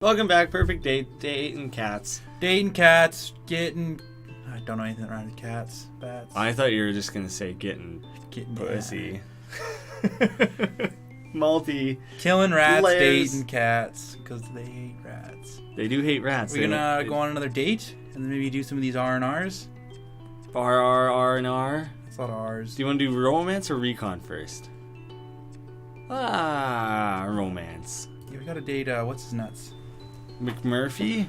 Welcome back, Purrfect Date, dating cats. Dating cats, getting... I don't know anything around with cats, bats. I thought you were just going to say getting pussy. Multi. Killing rats, layers. dating cats, because they hate rats. They do hate rats. We're going to go on another date, and then maybe do some of these R&Rs. R&R. That's a lot of Rs. Do you want to do romance or recon first? Romance. Yeah, we got to date, what's his nuts? McMurphy?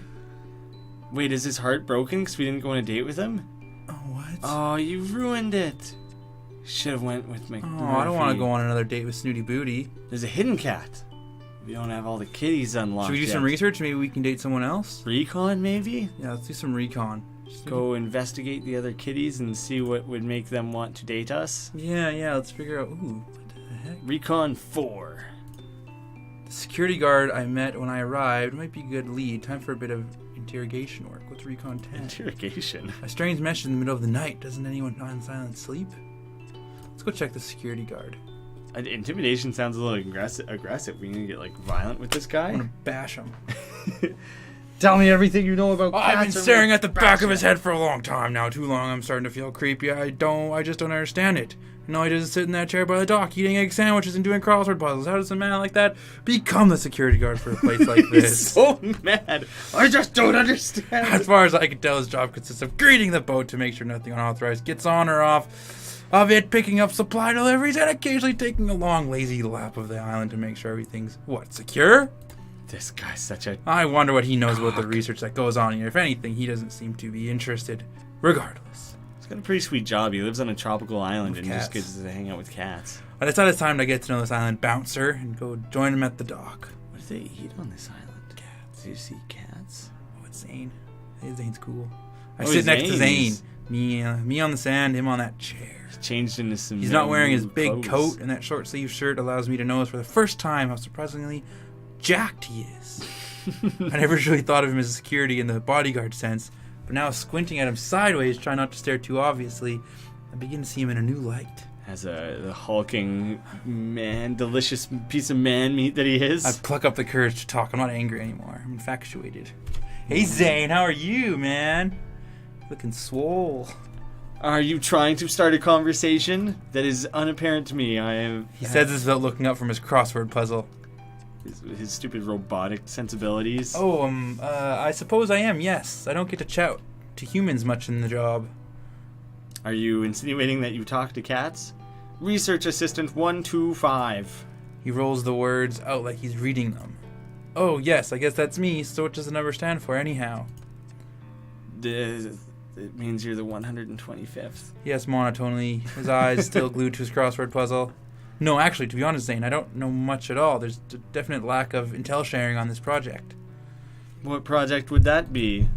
Wait, is his heart broken because we didn't go on a date with him? Oh, what? Oh, you ruined it. Should have went with McMurphy. Oh, I don't want to go on another date with Snooty Booty. There's a hidden cat. We don't have all the kitties unlocked. Should we do some research? Maybe we can date someone else? Recon, maybe? Yeah, let's do some recon. Go investigate the other kitties and see what would make them want to date us. Yeah, let's figure out... Ooh, what the heck? Recon 4. The security guard I met when I arrived might be a good lead. Time for a bit of interrogation work. What's Recon 10? Interrogation? A strange message in the middle of the night. Doesn't anyone on silent sleep? Let's go check the security guard. Intimidation sounds a little aggressive. We need to get like violent with this guy. I'm gonna bash him. Tell me everything you know about cats. I've been staring at the back of his head for a long time now. Too long. I'm starting to feel creepy. I just don't understand it. No, he doesn't sit in that chair by the dock eating egg sandwiches and doing crossword puzzles. How does a man like that become the security guard for a place like this? He's so mad. I just don't understand. As far as I can tell, his job consists of greeting the boat to make sure nothing unauthorized gets on or off of it, picking up supply deliveries, and occasionally taking a long, lazy lap of the island to make sure everything's, secure? This guy's such a... I wonder what he knows about the research that goes on here. If anything, he doesn't seem to be interested, regardless. He's got a pretty sweet job. He lives on a tropical island and cats. just gets to hang out with cats. I decided it's time to get to know this island bouncer and go join him at the dock. What do they eat on this island? Cats. Do you see cats? Oh, it's Zane. Hey, Zane's cool. I Oh, sit next to Zane. Zane's- Me on the sand, him on that chair. He's changed into some... He's not wearing his big clothes. coat, and that short sleeve shirt allows me to notice for the first time how surprisingly jacked he is. I never really thought of him as a security in the bodyguard sense, but now squinting at him sideways, trying not to stare too obviously, I begin to see him in a new light. As the hulking man, delicious piece of man meat that he is. I pluck up the courage to talk. I'm not angry anymore. I'm infatuated. Hey Zane, how are you, man? Looking swole. Are you trying to start a conversation? That is unapparent to me. He says this without looking up from his crossword puzzle. His stupid robotic sensibilities. Oh, I suppose I am, yes. I don't get to chat to humans much in the job. Are you insinuating that you talk to cats? Research Assistant 125. He rolls the words out like he's reading them. Oh, yes, I guess that's me. So what does the number stand for anyhow? It means you're the 125th. Yes, monotonely, his eyes still glued to his crossword puzzle. No, actually, to be honest, Zane, I don't know much at all. There's a definite lack of intel sharing on this project. What project would that be?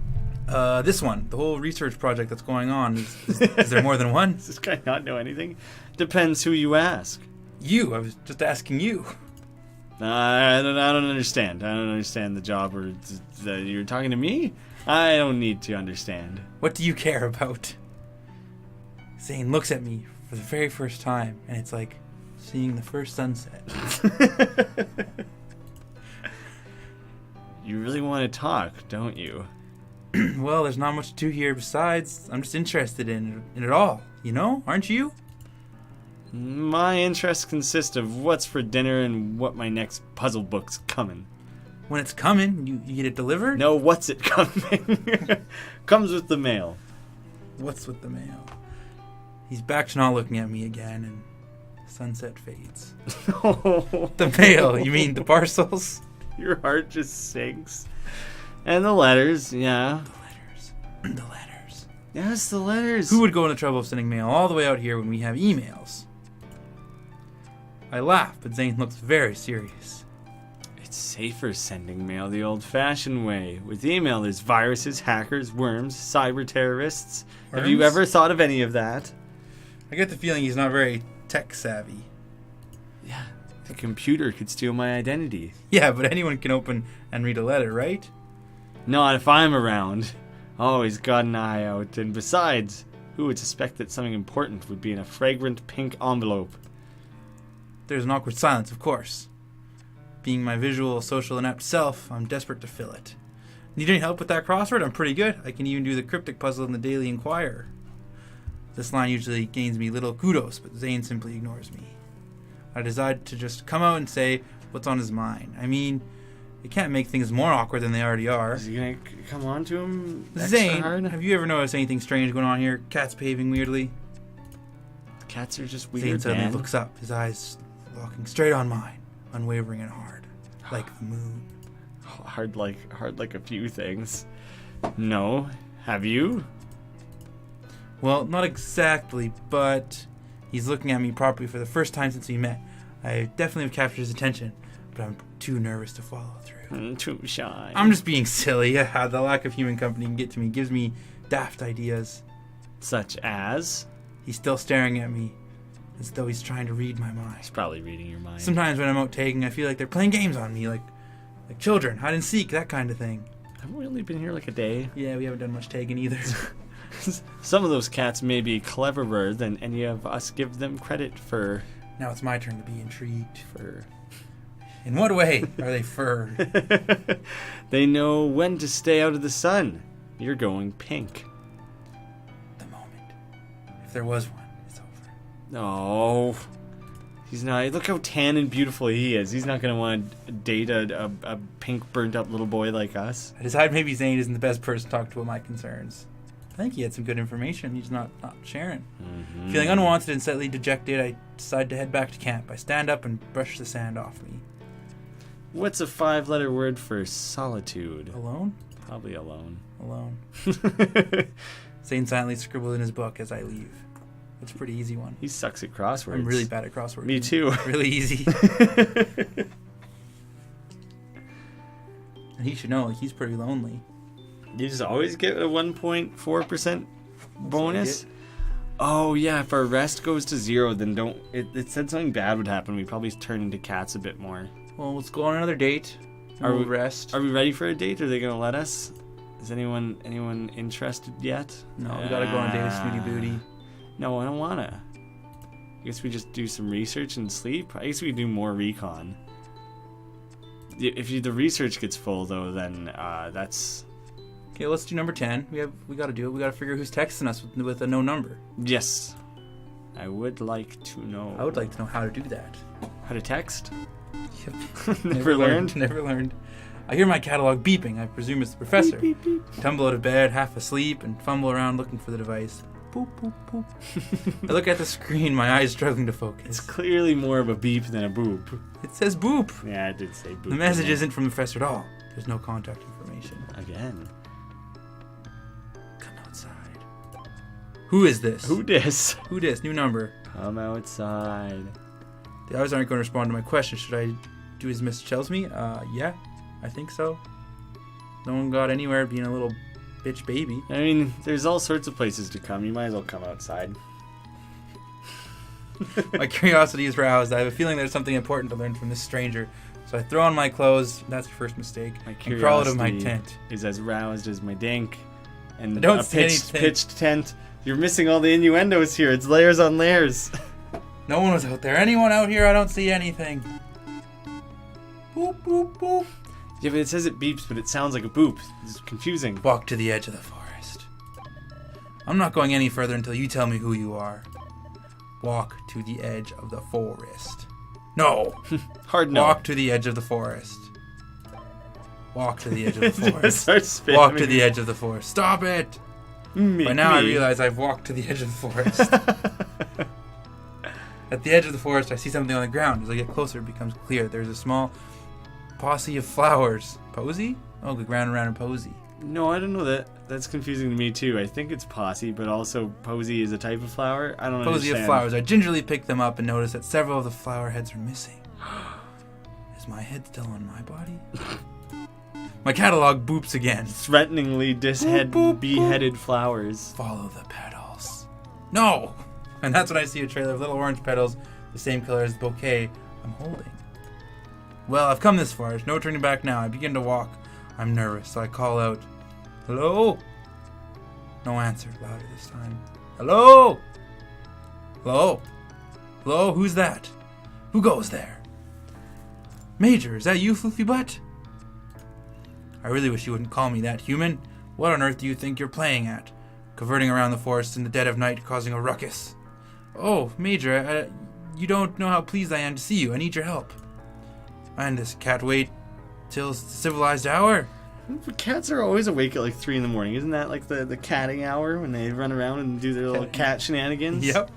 This one. The whole research project that's going on. Is there more than one? Does this guy not know anything? Depends who you ask. You. I was just asking you. I don't understand. I don't understand the job. Or you're talking to me? I don't need to understand. What do you care about? Zane looks at me for the very first time, and it's like seeing the first sunset. You really want to talk, don't you? Well, there's not much to do here besides I'm just interested in it all, you know? Aren't you? My interests consist of what's for dinner and what my next puzzle book's coming. When it's coming, you get it delivered? No, what's it coming? Comes with the mail. What's with the mail? He's back to not looking at me again, and sunset fades. The mail, you mean the parcels? Your heart just sinks. And the letters, yeah. The letters. Yes, the letters. Who would go in the trouble of sending mail all the way out here when we have emails? I laugh, but Zane looks very serious. It's safer sending mail the old-fashioned way. With email, there's viruses, hackers, worms, cyber terrorists. Have you ever thought of any of that? I get the feeling he's not very tech-savvy. Yeah, the computer could steal my identity. Yeah, but anyone can open and read a letter, right? Not if I'm around. Always got an eye out. And besides, who would suspect that something important would be in a fragrant pink envelope? There's an awkward silence, of course. Being my visual, social, inept self, I'm desperate to fill it. Need any help with that crossword? I'm pretty good. I can even do the cryptic puzzle in the Daily Inquirer. This line usually gains me little kudos, but Zane simply ignores me. I decide to just come out and say what's on his mind. I mean, it can't make things more awkward than they already are. Is he gonna come on to him extra Zane, hard? have you ever noticed anything strange going on here? Cats behaving weirdly? Cats are just Zane weird, suddenly man. looks up, his eyes locking straight on mine, unwavering and hard, like the moon. Hard like a few things. No. Have you? Well, not exactly, but he's looking at me properly for the first time since we met. I definitely have captured his attention, but I'm too nervous to follow through. Too shy. I'm just being silly. The lack of human company can get to me, gives me daft ideas. Such as? He's still staring at me, as though he's trying to read my He's mind. probably reading your mind. Sometimes when I'm out tagging, I feel like they're playing games on me, like children, hide and seek, that kind of thing. Haven't we only been here like a day? Yeah, we haven't done much tagging either. Some of those cats may be cleverer than any of us give them credit for. Now it's my turn to be intrigued. For In what way are they furred? They know when to stay out of the sun. You're going pink. The moment. If there was one, it's over. No. He's not. Look how tan and beautiful he is. He's not going to want to date a pink, burnt up little boy like us. I decide maybe Zane isn't the best person to talk to about my concerns. I think he had some good information. He's not sharing. Mm-hmm. Feeling unwanted and slightly dejected, I decide to head back to camp. I stand up and brush the sand off me. What's a 5-letter word for solitude? Alone? Probably alone. Alone. Zane silently scribbled in his book as I leave. It's a pretty easy one. He sucks at crosswords. I'm really bad at crosswords. Me too. Really easy. And he should know, like, he's pretty lonely. You just always get a 1.4% bonus. Like Oh yeah, if our rest goes to 0, then don't. It said something bad would happen. We probably turn into cats a bit more. Well, let's go on another date. Are We'll we- rest? Are we ready for a date? Are they gonna let us? Is anyone interested yet? No, we gotta go on a date with Sweetie Booty. No, I don't wanna. I guess we just do some research and sleep. I guess we do more recon. If the research gets full though, then that's Okay, let's do number 10. We gotta do it. We gotta figure who's texting us with a no number. yes. I would like to know. I would like to know how to do that. How to text. Yep. Never learned. Never learned. I hear my catalog beeping. I presume it's the professor. Beep, beep, beep. Tumble out of bed, half asleep, and fumble around looking for the device. Boop, boop, boop. I look at the screen, my eyes struggling to focus. It's clearly more of a beep than a boop. It says boop. Yeah, I did say boop. The message didn't I? isn't from the professor at all. There's no contact information. Again. Come outside. Who is this? Who dis? Who this? New number. Come outside. The others aren't going to respond to my question. Should I do as Miss tells me? Yeah, I think so. No one got anywhere being a little bitch baby. I mean, there's all sorts of places to come. You might as well come outside. My curiosity is roused. I have a feeling there's something important to learn from this stranger. So I throw on my clothes. That's your first mistake. My And crawl out of my curiosity tent. is as roused as my dink. And I don't a see anything. pitched tent. You're missing all the innuendos here. It's layers on layers. No one was out there. Anyone out here? I don't see anything. Boop, boop, boop. Yeah, but it says it beeps, but it sounds like a boop. It's confusing. Walk to the edge of the forest. I'm not going any further until you tell me who you are. Walk to the edge of the forest. No. Hard no. Walk to the edge of the forest. Walk to the edge of the forest. Start spamming. Walk to the edge of the forest. Stop it! Me, By now I me. realize I've walked to the edge of the forest. At the edge of the forest, I see something on the ground. As I get closer, it becomes clear. There's a small posse of flowers. Posy? Oh, the ground around a posy. No, I don't know that. That's confusing to me too. I think it's possy, but also posy is a type of flower. I don't Posy understand. of flowers. I gingerly pick them up and notice that several of the flower heads are missing. Is my head still on my body? My catalog boops again. Threateningly Boop, boop, beheaded flowers. Follow the petals. No! And that's when I see a trailer of little orange petals, the same color as the bouquet I'm holding. Well, I've come this far. There's no turning back now. I begin to walk. I'm nervous, so I call out, "Hello?" No answer. Louder this time. "Hello? Hello? Hello? Who's that? Who goes there?" Major, is that you, Floofy Butt? I really wish you wouldn't call me that, human. What on earth do you think you're playing at? Cavorting around the forest in the dead of night, causing a ruckus. Oh, Major, you don't know how pleased I am to see you. I need your help. And this cat wait till the civilized hour? Cats are always awake at like 3 in the morning. Isn't that like the catting hour when they run around and do their little cat shenanigans? Yep.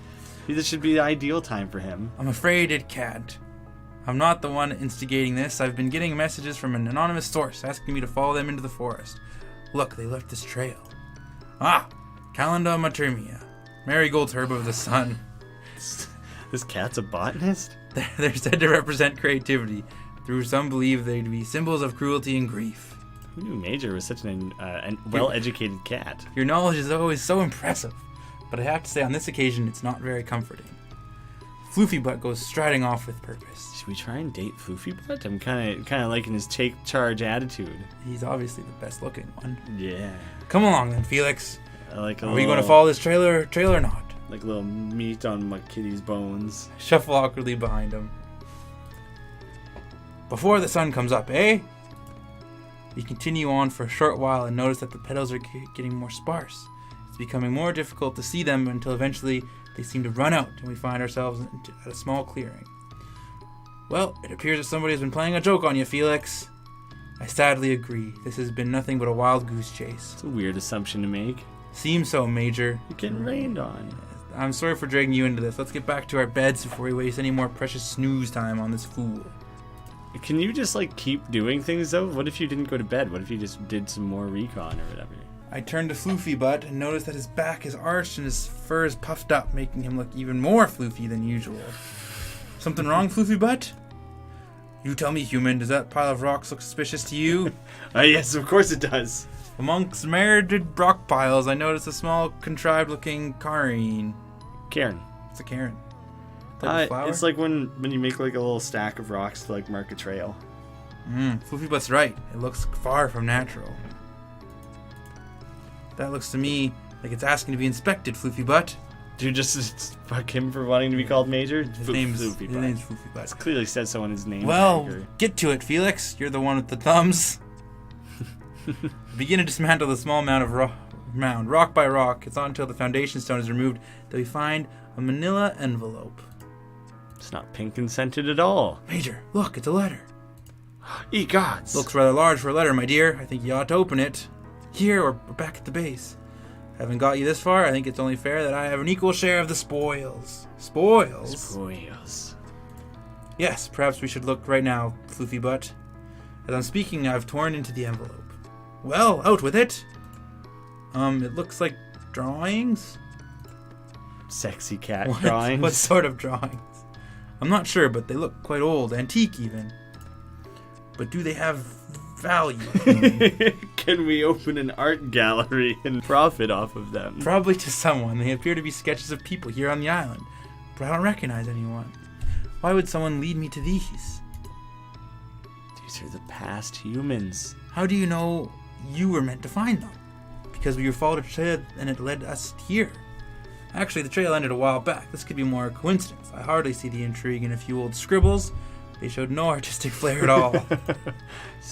This should be the ideal time for him. I'm afraid it can't. I'm not the one instigating this. I've been getting messages from an anonymous source asking me to follow them into the forest. Look, they left this trail. Ah, Calenda matermia, Marigold's herb of the sun. This cat's a botanist? They're said to represent creativity. Through some believe they to be symbols of cruelty and grief. Who knew Major was such an well-educated cat? Your knowledge is always so impressive, but I have to say on this occasion it's not very comforting. Floofy Butt goes striding off with purpose. Should we try and date Floofy Butt? I'm kind of liking his take charge attitude. He's obviously the best looking one. Yeah. Come along then, Felix. I like Are we going to follow this trail or not? Like a little meat on my kitty's bones. Shuffle awkwardly behind him. Before the sun comes up, eh? We continue on for a short while and notice that the petals are getting more sparse. It's becoming more difficult to see them until eventually they seem to run out and we find ourselves at a small clearing. Well, it appears that somebody has been playing a joke on you, Felix. I sadly agree. This has been nothing but a wild goose chase. It's a weird assumption to make. Seems so, Major. You're getting rained on. I'm sorry for dragging you into this. Let's get back to our beds before we waste any more precious snooze time on this fool. Can you just like keep doing things though? What if you didn't go to bed? What if you just did some more recon or whatever? I turned to Floofy Butt and noticed that his back is arched and his fur is puffed up, making him look even more floofy than usual. Something wrong, Floofy Butt? You tell me, human, does that pile of rocks look suspicious to you? Yes, of course it does. Amongst merited rock piles, I noticed a small, contrived-looking careen. Karen. It's a Karen. Like a flower? It's like when you make like a little stack of rocks to like mark a trail. Floofy Butt's right. It looks far from natural. That looks to me like it's asking to be inspected, Floofy Butt. Do you just fuck him for wanting to be called Major? His name's Floofy Butt. It clearly says so on his name. Well, get to it, Felix. You're the one with the thumbs. Begin to dismantle the small mound of rock by rock. It's not until the foundation stone is removed that we find a manila envelope. It's not pink and scented at all. Major, look, it's a letter. Ye gods. Looks rather large for a letter, my dear. I think you ought to open it. Here or back at the base. Having got you this far, I think it's only fair that I have an equal share of the spoils. Spoils? Spoils. Yes, perhaps we should look right now, Floofy Butt. As I'm speaking, I've torn into the envelope. Well, out with it. It looks like drawings? Sexy cat drawings. What sort of drawings? I'm not sure, but they look quite old, antique even. But do they have value? Can we open an art gallery and profit off of them? Probably to someone. They appear to be sketches of people here on the island, but I don't recognize anyone. Why would someone lead me to these? These are the past humans. How do you know you were meant to find them? Because we followed a trail and it led us here. Actually, the trail ended a while back. This could be more a coincidence. I hardly see the intrigue in a few old scribbles. They showed no artistic flair at all.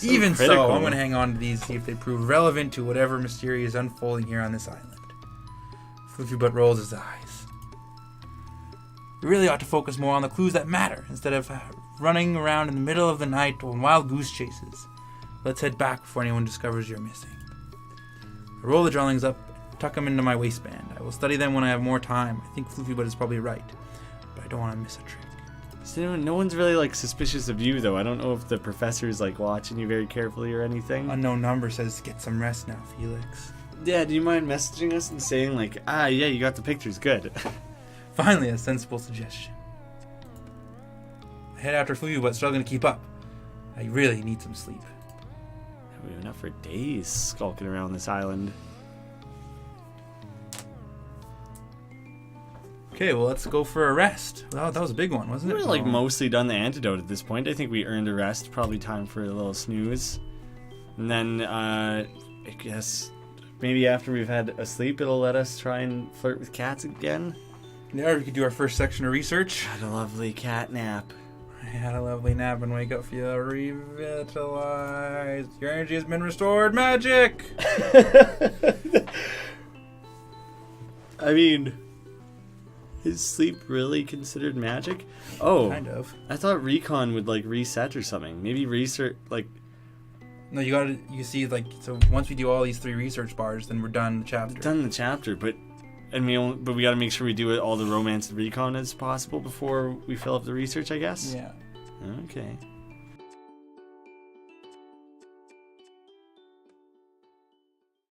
Even critical. So, I'm going to hang on to these, see if they prove relevant to whatever mystery is unfolding here on this island. Floofy Butt rolls his eyes. We really ought to focus more on the clues that matter, instead of running around in the middle of the night on wild goose chases. Let's head back before anyone discovers you're missing. I roll the drawings up, tuck them into my waistband. I will study them when I have more time. I think Floofy Butt is probably right, but I don't want to miss a trick. So no one's really like suspicious of you though. I don't know if the professor's like watching you very carefully or anything. Unknown number says get some rest now, Felix. Yeah, do you mind messaging us and saying like, yeah, you got the pictures, good. Finally, a sensible suggestion. I head after Floofy Butt, struggling to keep up. I really need some sleep. We have enough for days skulking around this island. Okay, well, let's go for a rest. Well, that was a big one, wasn't it? We're like mostly done the antidote at this point. I think we earned a rest. Probably time for a little snooze. And then, I guess, maybe after we've had a sleep, it'll let us try and flirt with cats again. Yeah, we could do our first section of research. Had a lovely cat nap. I had a lovely nap and wake up feel revitalized. Your energy has been restored. Magic! I mean, is sleep really considered magic? Oh, Kind of. I thought recon would like reset or something. Maybe research like. No, you see, like, so once we do all these 3 research bars, then we're done the chapter. Done the chapter, but we got to make sure we do it all the romance and recon as possible before we fill up the research, I guess. Yeah. Okay.